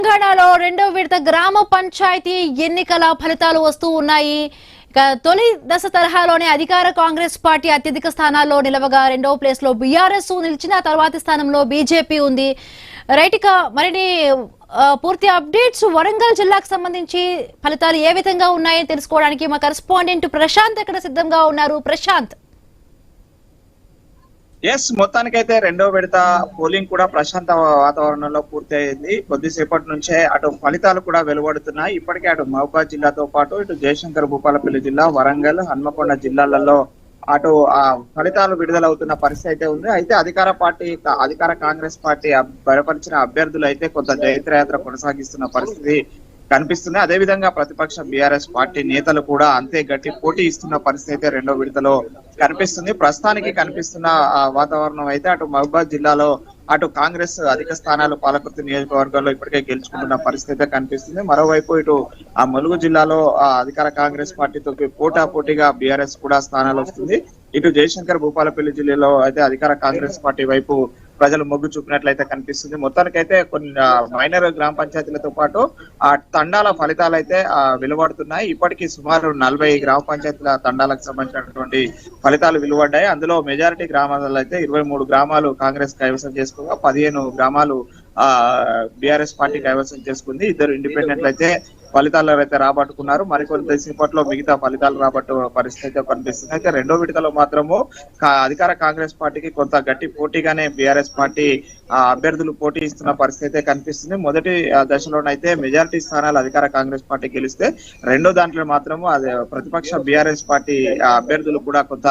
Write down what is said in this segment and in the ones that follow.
తెలంగాణలో రెండో విడత గ్రామ పంచాయతీ ఎన్నికల ఫలితాలు వస్తూ ఉన్నాయి. తొలి దశ తరహాలోనే అధికార కాంగ్రెస్ పార్టీ అత్యధిక స్థానాల్లో నిలవగా రెండో ప్లేస్ లో బీఆర్ఎస్ నిలిచిన తర్వాతి స్థానంలో బీజేపీ ఉంది. రైట్, ఇక మరిన్ని పూర్తి అప్డేట్స్ వరంగల్ జిల్లాకు సంబంధించి ఫలితాలు ఏ విధంగా ఉన్నాయో తెలుసుకోవడానికి మా కరెస్పాండెంట్ ప్రశాంత్ ఇక్కడ సిద్ధంగా ఉన్నారు. ప్రశాంత్. మొత్తానికైతే రెండో విడత పోలింగ్ కూడా ప్రశాంత వాతావరణంలో పూర్తి అయింది. కొద్దిసేపటి నుంచే అటు ఫలితాలు కూడా వెలువడుతున్నాయి. ఇప్పటికే అటు మహబూబాబాద్ జిల్లాతో పాటు ఇటు జయశంకర్ భూపాలపల్లి జిల్లా, వరంగల్, హన్మకొండ జిల్లాలలో అటు ఫలితాలు విడుదలవుతున్న పరిస్థితి అయితే ఉంది. అయితే అధికార కాంగ్రెస్ పార్టీ బలపరిచిన అభ్యర్థులు అయితే కొంత జైత్రయాత్ర కొనసాగిస్తున్న పరిస్థితి కనిపిస్తుంది. అదే విధంగా ప్రతిపక్ష బీఆర్ఎస్ పార్టీ నేతలు కూడా అంతే గట్టి పోటీ ఇస్తున్న పరిస్థితి అయితే రెండో విడతలో కనిపిస్తుంది. ప్రస్తుతానికి కనిపిస్తున్న వాతావరణం అయితే అటు మహబూబాబాద్ జిల్లాలో అటు కాంగ్రెస్ అధిక స్థానాలు పాలకుర్తి నియోజకవర్గాల్లో ఇప్పటికే గెలుచుకుంటున్న పరిస్థితి కనిపిస్తుంది. మరోవైపు ఇటు ములుగు జిల్లాలో అధికార కాంగ్రెస్ పార్టీతో పోటాపోటీగా బీఆర్ఎస్ కూడా స్థానాలు వస్తుంది. ఇటు జయశంకర్ భూపాలపల్లి జిల్లాలో అయితే అధికార కాంగ్రెస్ పార్టీ వైపు ప్రజలు మొగ్గు చూపినట్లయితే కనిపిస్తుంది. మొత్తానికైతే కొన్ని మైనర్ గ్రామ పంచాయతీలతో పాటు ఆ తండాల ఫలితాలు అయితే వెలువడుతున్నాయి. ఇప్పటికీ సుమారు 40 గ్రామ పంచాయతీల తండాలకు సంబంధించినటువంటి ఫలితాలు వెలువడ్డాయి. అందులో మెజారిటీ గ్రామాలలో అయితే 23 గ్రామాలు కాంగ్రెస్ కైవసం చేసుకోగా 15 గ్రామాలు బీఆర్ఎస్ పార్టీ కైవసం చేసుకుంది. 2 ఇండిపెండెంట్లు అయితే ఫలితాలు అయితే రాబట్టుకున్నారు. మరికొంత సేపట్లో మిగతా ఫలితాలు రాబట్టు పరిస్థితి కనిపిస్తుంది. అయితే రెండో విడతలో మాత్రము అధికార కాంగ్రెస్ పార్టీకి కొంత గట్టి పోటీగానే బీఆర్ఎస్ పార్టీ అభ్యర్థులు పోటీ ఇస్తున్న పరిస్థితి కనిపిస్తుంది. మొదటి దశలోనైతే మెజారిటీ స్థానాలు అధికార కాంగ్రెస్ పార్టీ గెలిస్తే రెండో దాంట్లో మాత్రము అది ప్రతిపక్ష బీఆర్ఎస్ పార్టీ అభ్యర్థులు కూడా కొంత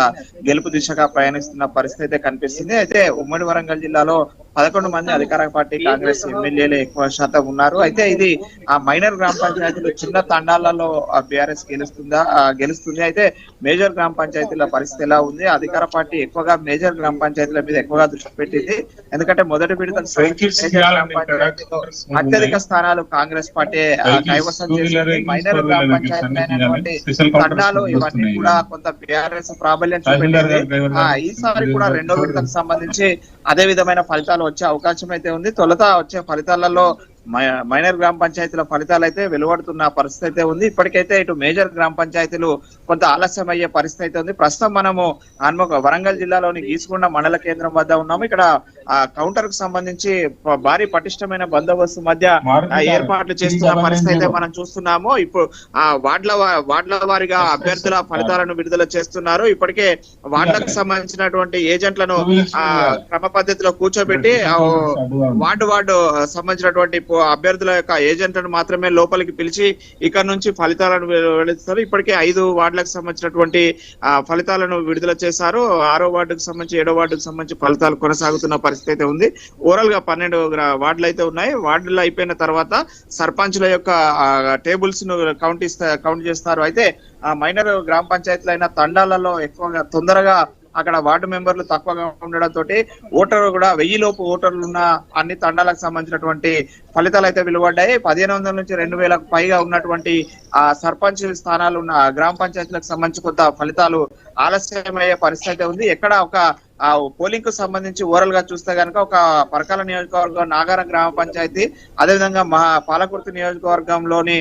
గెలుపు దిశగా ప్రయాణిస్తున్న పరిస్థితి కనిపిస్తుంది. అయితే ఉమ్మడి వరంగల్ జిల్లాలో 11 మంది అధికార పార్టీ కాంగ్రెస్ ఎమ్మెల్యేలు ఎక్కువ శాతం ఉన్నారు. అయితే ఇది ఆ మైనర్ గ్రామ పంచాయతీలు చిన్న తండాలలో బీఆర్ఎస్ గెలుస్తుంది. అయితే మేజర్ గ్రామ పంచాయతీల పరిస్థితి ఎలా ఉంది? అధికార పార్టీ ఎక్కువగా మేజర్ గ్రామ పంచాయతీల మీద ఎక్కువగా దృష్టి పెట్టింది. ఎందుకంటే మొదటి విడత అత్యధిక స్థానాలు కాంగ్రెస్ పార్టీ కైవసం చేసింది. మైనర్ గ్రామ పంచాయతీ అయినటువంటి తండాలు ఇవన్నీ కూడా కొంత బీఆర్ఎస్ ప్రాబల్యం చూపెట్టింది. ఈసారి కూడా రెండో విడతకు సంబంధించి అదే విధమైన ఫలితాలు వచ్చే అవకాశం అయితే ఉంది. తొలుత వచ్చే ఫలితాలలో మైనర్ గ్రామ పంచాయతీల ఫలితాలు అయితే వెలువడుతున్న పరిస్థితి అయితే ఉంది. ఇప్పటికైతే ఇటు మేజర్ గ్రామ పంచాయతీలు కొంత ఆలస్యం అయ్యే పరిస్థితి అయితే ఉంది. ప్రస్తుతం మనము వరంగల్ జిల్లాలోని గీసుకొండ మండల కేంద్రం వద్ద ఉన్నాము. ఇక్కడ కౌంటర్ కు సంబంధించి భారీ పటిష్టమైన బందోబస్తు మధ్య ఏర్పాట్లు చేస్తున్న పరిస్థితి అయితే మనం చూస్తున్నాము. ఇప్పుడు వార్డుల వారిగా అభ్యర్థుల ఫలితాలను విడుదల చేస్తున్నారు. ఇప్పటికే వార్డులకు సంబంధించినటువంటి ఏజెంట్లను క్రమ పద్ధతిలో కూర్చోబెట్టి వార్డు సంబంధించినటువంటి అభ్యర్థుల యొక్క ఏజెంట్లను మాత్రమే లోపలికి పిలిచి ఇక్కడ నుంచి ఫలితాలను వెలువడిస్తారు. ఇప్పటికే 5 వార్డులకు సంబంధించినటువంటి ఫలితాలను విడుదల చేశారు. 6వ వార్డుకు సంబంధించి 7వ వార్డుకు సంబంధించి ఫలితాలు కొనసాగుతున్న పరిస్థితి అయితే ఉంది. ఓవరాల్ గా 12 వార్డులు అయితే ఉన్నాయి. వార్డులు అయిపోయిన తర్వాత సర్పంచుల యొక్క టేబుల్స్ ను కౌంట్ చేస్తారు. అయితే మైనర్ గ్రామ పంచాయతీలు అయిన తండాలలో ఎక్కువగా తొందరగా అక్కడ వార్డు మెంబర్లు తక్కువగా ఉండడంతో ఓటర్లు కూడా 1000 లోపు ఓటర్లు ఉన్న అన్ని తండాలకు సంబంధించినటువంటి ఫలితాలు అయితే వెలువడ్డాయి. 1500 నుంచి 2000కు పైగా ఉన్నటువంటి సర్పంచ్ స్థానాలు ఉన్న గ్రామ పంచాయతీలకు సంబంధించి కొంత ఫలితాలు ఆలస్యమయ్యే పరిస్థితి ఉంది. ఎక్కడ ఒక పోలింగ్ కు సంబంధించి ఓవరాల్ గా చూస్తే కనుక ఒక పరకాల నియోజకవర్గం నాగారం గ్రామ పంచాయతీ, అదేవిధంగా పాలకుర్తి నియోజకవర్గంలోని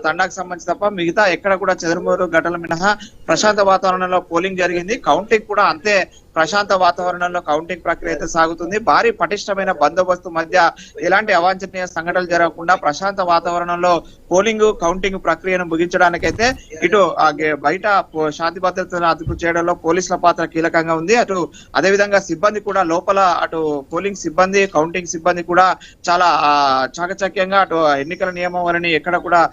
తండాకు సంబంధించి తప్ప మిగతా ఎక్కడ కూడా చెదురుమూరు ఘటనలు మినహా ప్రశాంత వాతావరణంలో పోలింగ్ జరిగింది. కౌంటింగ్ కూడా అంతే ప్రశాంత వాతావరణంలో కౌంటింగ్ ప్రక్రియ అయితే సాగుతుంది. భారీ పటిష్టమైన బందోబస్తు మధ్య ఎలాంటి అవాంఛనీయ సంఘటనలు జరగకుండా ప్రశాంత వాతావరణంలో పోలింగ్ కౌంటింగ్ ప్రక్రియను ముగించడానికైతే ఇటు బయట శాంతి భద్రతను అదుపు చేయడంలో పోలీసుల పాత్ర కీలకంగా ఉంది. అటు అదేవిధంగా సిబ్బంది కూడా లోపల అటు పోలింగ్ సిబ్బంది, కౌంటింగ్ సిబ్బంది కూడా చాలా చాకచక్యంగా అటు ఎన్నికల నియమావళిని ఎక్కడ కూడా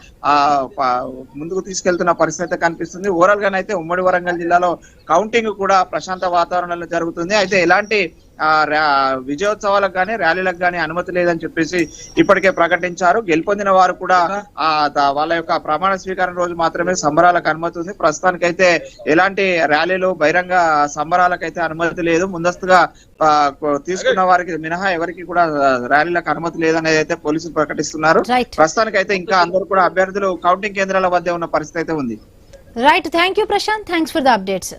ముందుకు తీసుకెళ్తున్న పరిస్థితి కనిపిస్తుంది. ఓవరాల్ గానైతే ఉమ్మడి వరంగల్ జిల్లాలో కౌంటింగ్ కూడా ప్రశాంత వాతావరణంలో జరుగుతుంది. అయితే ఎలాంటి విజయోత్సవాలకు గానీ ర్యాలీలకు గానీ అనుమతి లేదని చెప్పేసి ఇప్పటికే ప్రకటించారు. గెలుపొందిన వారు కూడా వాళ్ళ యొక్క ప్రమాణ స్వీకారం రోజు మాత్రమే సంబరాలకు అనుమతి ఉంది. ప్రస్తుతానికైతే ఎలాంటి ర్యాలీలు బహిరంగ సంబరాలకైతే అనుమతి లేదు. ముందస్తుగా తీసుకున్న వారికి మినహా ఎవరికి కూడా ర్యాలీలకు అనుమతి లేదనేది అయితే పోలీసులు ప్రకటిస్తున్నారు. ప్రస్తుతానికైతే ఇంకా అందరూ కూడా అభ్యర్థులు కౌంటింగ్ కేంద్రాల వద్ద ఉన్న పరిస్థితి అయితే ఉంది. Right, thank you Prashant, thanks for the updates.